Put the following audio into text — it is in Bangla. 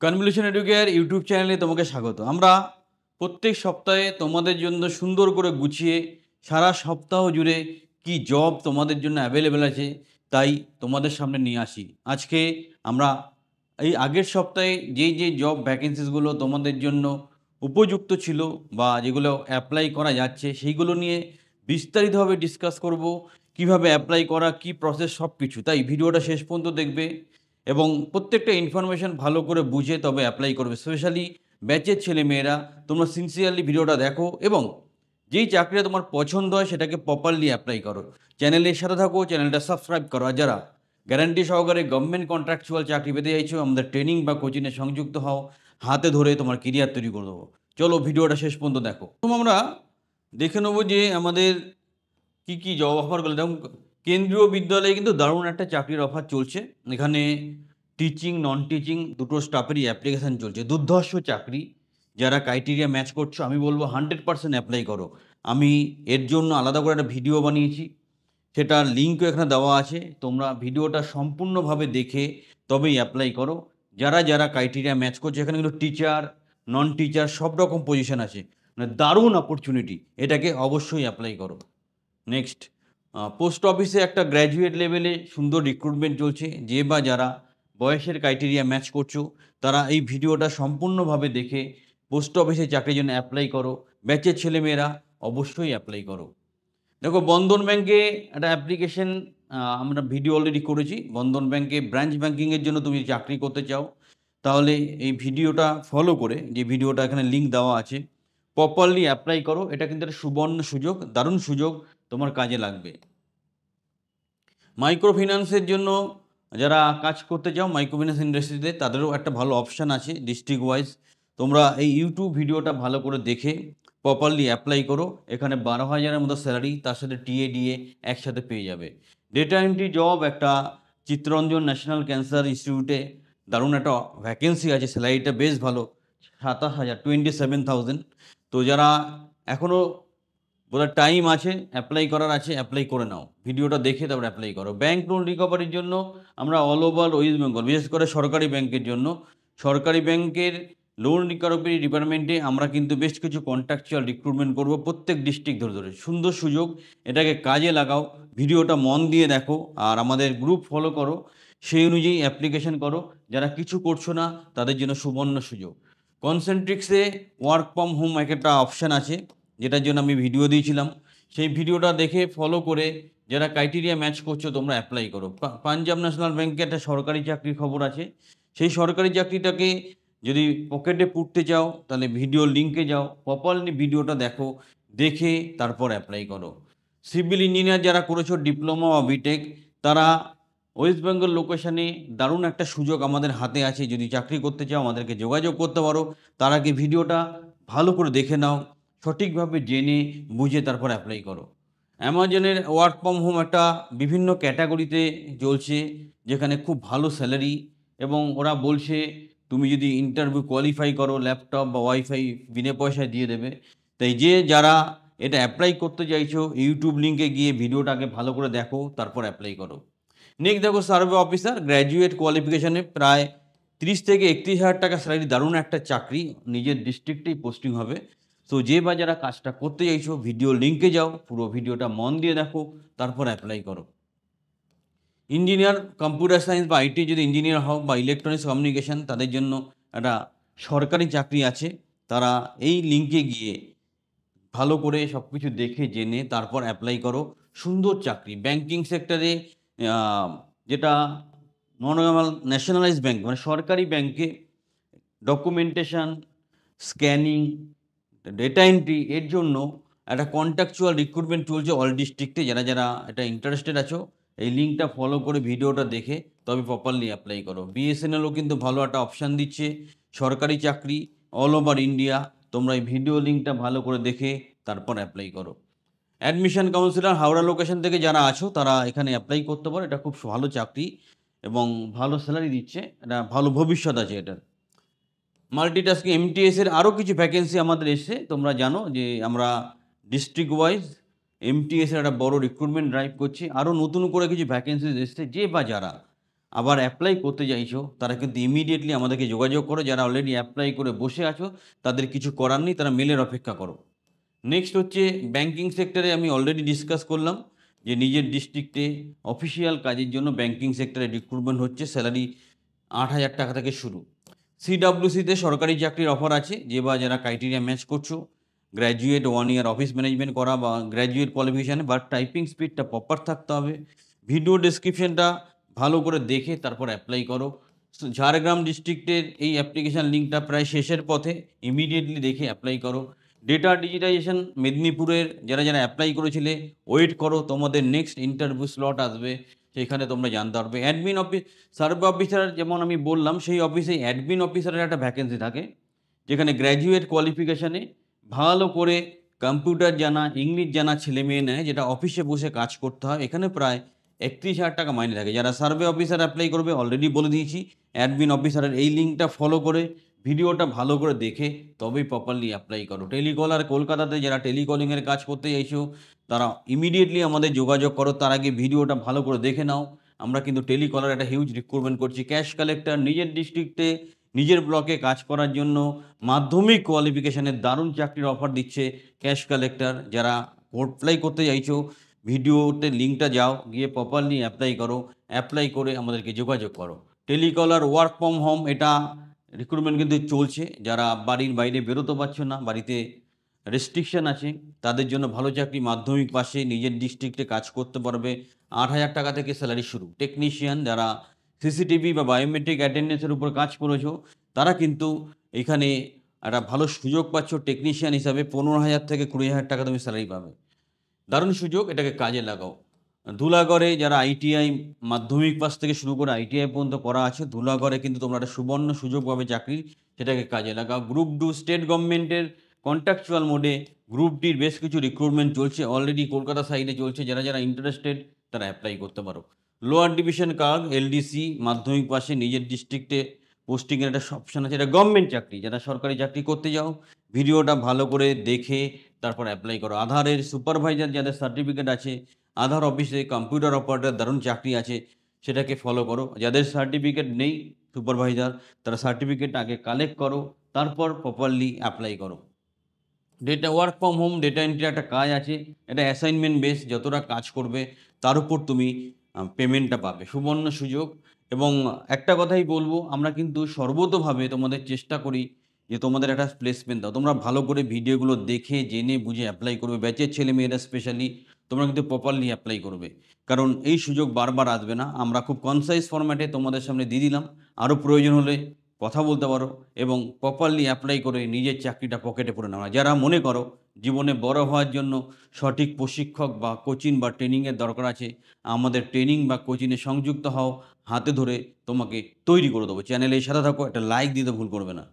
কনভলিউশন এডুকেয়ার ইউটিউব চ্যানেলে তোমাকে স্বাগত। আমরা প্রত্যেক সপ্তাহে তোমাদের জন্য সুন্দর করে গুছিয়ে সারা সপ্তাহ জুড়ে কি জব তোমাদের জন্য অ্যাভেলেবেল আছে তাই তোমাদের সামনে নিয়ে আসি। আজকে আমরা এই আগের সপ্তাহে যেই জব ভ্যাকেন্সিসগুলো তোমাদের জন্য উপযুক্ত ছিল বা যেগুলো অ্যাপ্লাই করা যাচ্ছে সেইগুলো নিয়ে বিস্তারিতভাবে ডিসকাস করব। কিভাবে অ্যাপ্লাই করা, কি প্রসেস, সব কিছু। তাই ভিডিওটা শেষ পর্যন্ত দেখবে এবং প্রত্যেকটা ইনফরমেশন ভালো করে বুঝে তবে অ্যাপ্লাই করবে। স্পেশালি ব্যাচের ছেলেমেয়েরা তোমরা সিনসিয়ারলি ভিডিওটা দেখো এবং যেই চাকরিটা তোমার পছন্দ হয় সেটাকে প্রপারলি অ্যাপ্লাই করো। চ্যানেলের সাথে থাকো, চ্যানেলটা সাবস্ক্রাইব করো। আর যারা গ্যারান্টি সহকারে গভর্নমেন্ট কন্ট্রাকচুয়াল চাকরি পেতে চাইছো, আমাদের ট্রেনিং বা কোচিংয়ে সংযুক্ত হও, হাতে ধরে তোমার কেরিয়ার তৈরি করে দেবো। চলো ভিডিওটা শেষ পর্যন্ত দেখো। প্রথম আমরা দেখে নেবো যে আমাদের কি জব অফারগুলো। যেমন কেন্দ্রীয় বিদ্যালয়ে কিন্তু দারুণ একটা চাকরির অফার চলছে। এখানে টিচিং, নন টিচিং দুটো স্টাফেরই অ্যাপ্লিকেশান চলছে। দুর্ধর্ষ চাকরি। যারা ক্রাইটেরিয়া ম্যাচ করছো আমি বলবো 100% অ্যাপ্লাই করো। আমি এর জন্য আলাদা করে একটা ভিডিও বানিয়েছি, সেটার লিঙ্কও এখানে দেওয়া আছে। তোমরা ভিডিওটা সম্পূর্ণভাবে দেখে তবেই অ্যাপ্লাই করো। যারা ক্রাইটেরিয়া ম্যাচ করছে, এখানে কিন্তু টিচার, নন টিচার সব রকম পজিশন আছে। মানে দারুণ অপরচুনিটি, এটাকে অবশ্যই অ্যাপ্লাই করো। নেক্সট, পোস্ট অফিসে একটা গ্র্যাজুয়েট লেভেলে সুন্দর রিক্রুটমেন্ট চলছে। যে বা যারা বয়সের ক্রাইটেরিয়া ম্যাচ করছো তারা এই ভিডিওটা সম্পূর্ণভাবে দেখে পোস্ট অফিসে চাকরির জন্য অ্যাপ্লাই করো। ব্যাচের ছেলেমেয়েরা অবশ্যই অ্যাপ্লাই করো। দেখো, বন্ধন ব্যাংকে একটা অ্যাপ্লিকেশন আমরা ভিডিও অলরেডি করেছি। বন্ধন ব্যাংকে ব্রাঞ্চ ব্যাংকিংয়ের জন্য তুমি চাকরি করতে চাও তাহলে এই ভিডিওটা ফলো করে, যে ভিডিওটা এখানে লিঙ্ক দেওয়া আছে, প্রপারলি অ্যাপ্লাই করো। এটা কিন্তু একটা সুবর্ণ সুযোগ, দারুণ সুযোগ, তোমার কাজে লাগবে। মাইক্রো ফিন্যান্সের জন্য যারা কাজ করতে চাও মাইক্রো ফিন্যান্স ইন্ডাস্ট্রিতে, তাদেরও একটা ভালো অপশান আছে ডিস্ট্রিক্ট ওয়াইজ। তোমরা এই ইউটিউব ভিডিওটা ভালো করে দেখে প্রপারলি অ্যাপ্লাই করো। এখানে 12,000-এর মতো স্যালারি, তার সাথে টিএ ডিএ একসাথে পেয়ে যাবে। ডেটা এন্ট্রি জব একটা চিত্তরঞ্জন ন্যাশনাল ক্যান্সার ইনস্টিটিউটে দারুণ একটা ভ্যাকেন্সি আছে। স্যালারিটা বেশ ভালো, 27,000, 27,000। তো যারা এখনও বোধহয় টাইম আছে, অ্যাপ্লাই করার আছে, অ্যাপ্লাই করে নাও। ভিডিওটা দেখে তারপর অ্যাপ্লাই করো। ব্যাংক লোন রিকভারির জন্য আমরা অল ওভার ওয়েস্ট বেঙ্গল, বিশেষ করে সরকারি ব্যাংকের জন্য, সরকারি ব্যাংকের লোন রিকভারি ডিপার্টমেন্টে আমরা কিন্তু বেশ কিছু কন্ট্রাকচুয়াল রিক্রুটমেন্ট করব প্রত্যেক ডিস্ট্রিক্ট ধরে ধরে। সুন্দর সুযোগ, এটাকে কাজে লাগাও। ভিডিওটা মন দিয়ে দেখো আর আমাদের গ্রুপ ফলো করো, সেই অনুযায়ী অ্যাপ্লিকেশন করো। যারা কিছু করছো না তাদের জন্য সুবর্ণ সুযোগ। কনসেন্ট্রিক্সে ওয়ার্ক ফ্রম হোম একটা অপশান আছে, যেটার জন্য আমি ভিডিও দিয়েছিলাম। সেই ভিডিওটা দেখে ফলো করে যারা ক্রাইটেরিয়া ম্যাচ করছো তোমরা অ্যাপ্লাই করো। পাঞ্জাব ন্যাশনাল ব্যাংকে একটা সরকারি চাকরির খবর আছে। সেই সরকারি চাকরিটাকে যদি পকেটে পুড়তে চাও তাহলে ভিডিও লিঙ্কে যাও, প্রপারলি ভিডিওটা দেখো, দেখে তারপর অ্যাপ্লাই করো। সিভিল ইঞ্জিনিয়ার যারা করেছো ডিপ্লোমা বা বিটেক, তারা ওয়েস্ট বেঙ্গল লোকেশানে দারুণ একটা সুযোগ আমাদের হাতে আছে। যদি চাকরি করতে চাও আমাদেরকে যোগাযোগ করতে পারো। তার আগে ভিডিওটা ভালো করে দেখে নাও, সঠিকভাবে জেনে বুঝে তারপর অ্যাপ্লাই করো। অ্যামাজনের ওয়ার্ক ফ্রম হোম একটা বিভিন্ন ক্যাটাগরিতে চলছে, যেখানে খুব ভালো স্যালারি এবং ওরা বলছে তুমি যদি ইন্টারভিউ কোয়ালিফাই করো ল্যাপটপ বা ওয়াইফাই বিনা পয়সায় দিয়ে দেবে। তাই যারা এটা অ্যাপ্লাই করতে চাইছো ইউটিউব লিঙ্কে গিয়ে ভিডিওটাকে ভালো করে দেখো, তারপর অ্যাপ্লাই করো। নেক্সট দেখো, সার্ভে অফিসার গ্র্যাজুয়েট কোয়ালিফিকেশানে প্রায় 30 থেকে 31 হাজার টাকা স্যালারি, দারুণ একটা চাকরি, নিজের ডিস্ট্রিক্টেই পোস্টিং হবে। তো যে বা যারা কাজটা করতে চাইছো ভিডিও লিঙ্কে যাও, পুরো ভিডিওটা মন দিয়ে দেখো, তারপর অ্যাপ্লাই করো। ইঞ্জিনিয়ার কম্পিউটার সায়েন্স বা আইটি যদি ইঞ্জিনিয়ার হও বা ইলেকট্রনিক্স কমিউনিকেশান, তাদের জন্য একটা সরকারি চাকরি আছে। তারা এই লিঙ্কে গিয়ে ভালো করে সব কিছু দেখে জেনে তারপর অ্যাপ্লাই করো। সুন্দর চাকরি ব্যাংকিং সেক্টরে, যেটা নর্মাল ন্যাশনালাইজ ব্যাংক মানে সরকারি ব্যাংকে ডকুমেন্টেশন, স্ক্যানিং, ডেটা এন্ট্রি এর জন্য একটা কন্ট্রাকচুয়াল রিক্রুটমেন্ট চলছে অল ডিস্ট্রিক্টে। যারা এটা ইন্টারেস্টেড আছো এই লিঙ্কটা ফলো করে ভিডিওটা দেখে তবে প্রপারলি অ্যাপ্লাই করো। বিএসএনএলও কিন্তু ভালো একটা অপশান দিচ্ছে, সরকারি চাকরি অল ওভার ইন্ডিয়া। তোমরা এই ভিডিও লিঙ্কটা ভালো করে দেখে তারপর অ্যাপ্লাই করো। অ্যাডমিশন কাউন্সিলর হাওড়া লোকেশন থেকে যারা আছো তারা এখানে অ্যাপ্লাই করতে পারো। এটা খুব ভালো চাকরি এবং ভালো স্যালারি দিচ্ছে, এটা ভালো ভবিষ্যৎ আছে এটার। মাল্টিটাস্কিং এমটিএসের আরও কিছু ভ্যাকেন্সি আমাদের এসছে। তোমরা জানো যে আমরা ডিস্ট্রিক্ট ওয়াইজ এমটিএসের একটা বড় রিক্রুটমেন্ট ড্রাইভ করছি। আরও নতুন করে কিছু ভ্যাকেন্সিজ এসছে। যে বা যারা আবার অ্যাপ্লাই করতে চাইছো তারা কিন্তু ইমিডিয়েটলি আমাদেরকে যোগাযোগ করো। যারা অলরেডি অ্যাপ্লাই করে বসে আছো তাদের কিছু করার নেই, তারা মেলের অপেক্ষা করো। নেক্সট হচ্ছে ব্যাংকিং সেক্টরে আমি অলরেডি ডিসকাস করলাম যে নিজের ডিস্ট্রিক্টে অফিসিয়াল কাজের জন্য ব্যাংকিং সেক্টরে রিক্রুটমেন্ট হচ্ছে, স্যালারি ৮,০০০ টাকা থেকে শুরু। সিডব্লিউসিতে সরকারি চাকরির অফার আছে, যে বা যারা ক্রাইটেরিয়া ম্যাচ করছো, গ্র্যাজুয়েট 1 ইয়ার অফিস ম্যানেজমেন্ট করা বা গ্র্যাজুয়েট কোয়ালিফিকেশানে, বাট টাইপিং স্পিডটা প্রপার থাকতে হবে। ভিডিও ডেসক্রিপশনটা ভালো করে দেখে তারপর অ্যাপ্লাই করো। ঝাড়গ্রাম ডিস্ট্রিক্টের এই অ্যাপ্লিকেশান লিঙ্কটা প্রায় শেষের পথে, ইমিডিয়েটলি দেখে অ্যাপ্লাই করো। ডেটা ডিজিটাইজেশন মেদিনীপুরের যারা অ্যাপ্লাই করেছিলে, ওয়েট করো, তোমাদের নেক্সট ইন্টারভিউ স্লট আসবে, সেখানে তোমরা জানতে পারবে। অ্যাডমিন অফিস, সার্ভে অফিসার যেমন আমি বললাম, সেই অফিসে অ্যাডমিন অফিসারের একটা ভ্যাকেন্সি থাকে, যেখানে গ্র্যাজুয়েট কোয়ালিফিকেশানে ভালো করে কম্পিউটার জানা, ইংলিশ জানা ছেলে মেয়ে নেয়, যেটা অফিসে বসে কাজ করতে হয়। এখানে প্রায় ৩১,০০০ টাকা মাইনে থাকে। যারা সার্ভে অফিসার অ্যাপ্লাই করবে, অলরেডি বলে দিয়েছি, অ্যাডমিন অফিসারের এই লিঙ্কটা ফলো করে ভিডিওটা ভালো করে দেখে তবেই প্রপারলি অ্যাপ্লাই করো। টেলিকলার কলকাতাতে যারা টেলিকলিংয়ের কাজ করতে চাইছো তারা ইমিডিয়েটলি আমাদের যোগাযোগ করো। তার আগে ভিডিওটা ভালো করে দেখে নাও। আমরা কিন্তু টেলিকলার একটা হিউজ রিক্রুটমেন্ট করছি। ক্যাশ কালেক্টর নিজের ডিস্ট্রিক্টে নিজের ব্লকে কাজ করার জন্য মাধ্যমিক কোয়ালিফিকেশানের দারুণ চাকরির অফার দিচ্ছে ক্যাশ কালেক্টর। যারা অ্যাপ্লাই করতে চাইছো, ভিডিওতে লিঙ্কটা যাও, গিয়ে প্রপারলি অ্যাপ্লাই করো। অ্যাপ্লাই করে আমাদেরকে যোগাযোগ করো। টেলিকলার ওয়ার্ক ফ্রম হোম, এটা রিক্রুটমেন্ট কিন্তু চলছে। যারা বাড়ির বাইরে বেরোতে পারছো না, বাড়িতে রেস্ট্রিকশন আছে, তাদের জন্য ভালো চাকরি, মাধ্যমিক পাশে নিজের ডিস্ট্রিক্টে কাজ করতে পারবে। ৮,০০০ টাকা থেকে স্যালারি শুরু। টেকনিশিয়ান যারা সিসিটিভি বা বায়োমেট্রিক অ্যাটেন্ডেন্সের উপর কাজ করেছো, তারা কিন্তু এখানে একটা ভালো সুযোগ পাচ্ছ। টেকনিশিয়ান হিসাবে ১৫,০০০ থেকে ২০,০০০ টাকা তুমি স্যালারি পাবে। দারুণ সুযোগ, এটাকে কাজে লাগাও। ধুলাগড়ে যারা আইটিআই মাধ্যমিক পাস থেকে শুরু করে আইটিআই পর্যন্ত করা আছে, ধুলাগড়ে কিন্তু তোমরা একটা সুবর্ণ সুযোগ পাবে চাকরির, সেটাকে কাজে লাগাও। গ্রুপ ডি স্টেট গভর্নমেন্টের কন্ট্রাকচুয়াল মোডে গ্রুপ ডির বেশ কিছু রিক্রুটমেন্ট চলছে, অলরেডি কলকাতা সাইডে চলছে। যারা ইন্টারেস্টেড তারা অ্যাপ্লাই করতে পারো। লোয়ার ডিভিশন কার্ড এলডিসি মাধ্যমিক পাশে নিজের ডিস্ট্রিক্টে পোস্টিংয়ের একটা অপশন আছে, এটা গভর্নমেন্ট চাকরি। যারা সরকারি চাকরি করতে যাও, ভিডিওটা ভালো করে দেখে তারপর অ্যাপ্লাই করো। আধারের সুপারভাইজার যাদের সার্টিফিকেট আছে, আধার অফিসে কম্পিউটার অপারেটর দারুণ চাকরি আছে, সেটাকে ফলো করো। যাদের সার্টিফিকেট নেই সুপারভাইজার, তারা সার্টিফিকেট আগে কালেক্ট করো, তারপর প্রপারলি অ্যাপ্লাই করো। Data work from home, data entry একটা কাজ আছে, এটা অ্যাসাইনমেন্ট বেস। যতটা কাজ করবে তার উপর তুমি পেমেন্টটা পাবে। সুবর্ণ সুযোগ। এবং একটা কথাই বলবো, আমরা কিন্তু সর্বতোভাবে তোমাদের চেষ্টা করি যে তোমাদের একটা প্লেসমেন্ট দাও। তোমরা ভালো করে ভিডিওগুলো দেখে জেনে বুঝে অ্যাপ্লাই করবে। ব্যাচের ছেলেমেয়েরা স্পেশালি তোমরা কিন্তু প্রপারলি অ্যাপ্লাই করবে, কারণ এই সুযোগ বারবার আসবে না। আমরা খুব কনসাইজ ফরম্যাটে তোমাদের সামনে দিয়ে দিলাম। আরও প্রয়োজন হলে কথা বলতে পারো এবং প্রপারলি অ্যাপ্লাই করে নিজের চাকরিটা পকেটে পুরে নেওয়া। যারা মনে করো জীবনে বড় হওয়ার জন্য সঠিক প্রশিক্ষক বা কোচিং বা ট্রেনিংয়ের দরকার আছে, আমাদের ট্রেনিং বা কোচিংয়ে সংযুক্ত হও, হাতে ধরে তোমাকে তৈরি করে দেবো। চ্যানেলে সাথে থাকো, একটা লাইক দিতে ভুল করবে না।